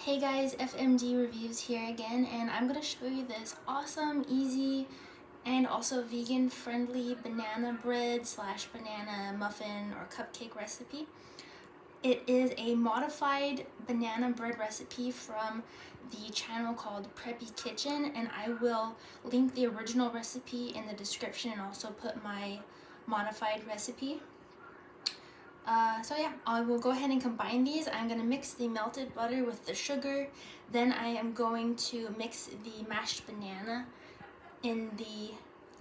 Hey guys, FMD Reviews here again, and I'm going to show you this awesome, easy, and also vegan friendly banana bread slash banana muffin or cupcake recipe. It is a modified banana bread recipe from the channel called Preppy Kitchen, and I will link the original recipe in the description and also put my modified recipe. So yeah, I will go ahead and combine these. I'm going to mix the melted butter with the sugar. Then I am going to mix the mashed banana in the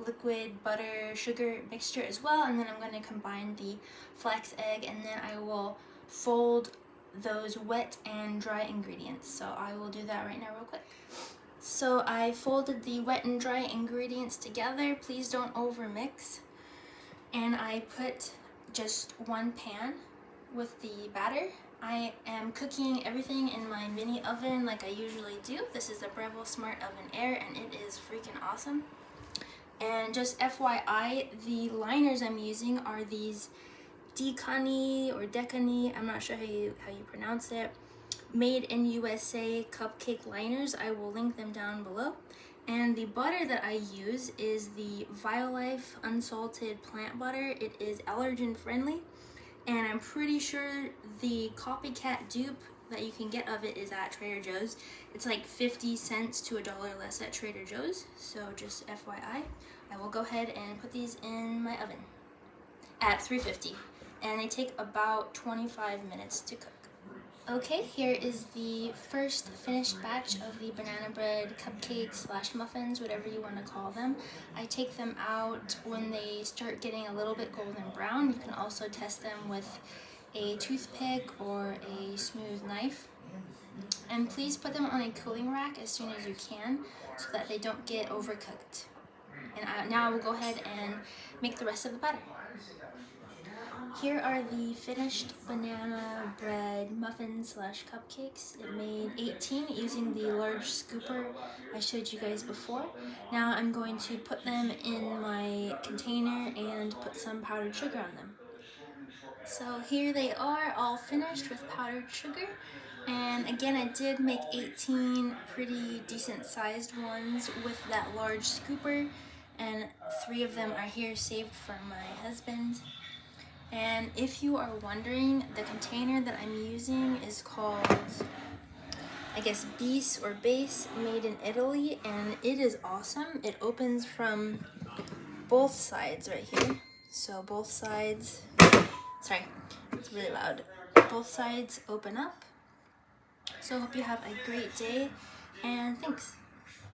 liquid butter sugar mixture as well. And then I'm going to combine the flax egg, and then I will fold those wet and dry ingredients. So I will do that right now real quick. So I folded the wet and dry ingredients together. Please don't overmix. And I put just one pan with the batter. I am cooking everything in my mini oven like I usually do. This is the Breville Smart Oven Air, and it is freaking awesome. And just FYI, the liners I'm using are these Decani, I'm not sure how you pronounce it, made in USA cupcake liners. I will link them down below. And the butter that I use is the Violife unsalted plant butter. It is allergen friendly, and I'm pretty sure the copycat dupe that you can get of it is at Trader Joe's. It's like 50 cents to $1 less at Trader Joe's, so just FYI. I will go ahead and put these in my oven at 350, and they take about 25 minutes to cook. Okay, here is the first finished batch of the banana bread cupcakes slash muffins, whatever you want to call them. I take them out when they start getting a little bit golden brown. You can also test them with a toothpick or a smooth knife. And please put them on a cooling rack as soon as you can so that they don't get overcooked. And now I will go ahead and make the rest of the batter. Here are the finished banana bread muffins slash cupcakes. It made 18 using the large scooper I showed you guys before. Now I'm going to put them in my container and put some powdered sugar on them. So here they are, all finished with powdered sugar. And again, I did make 18 pretty decent sized ones with that large scooper, and 3 of them are here saved for my husband. And if you are wondering, the container that I'm using is called, I guess, Base or Base, made in Italy, and it is awesome. It opens from both sides right here. So both sides, sorry, it's really loud. Both sides open up. So I hope you have a great day, and thanks.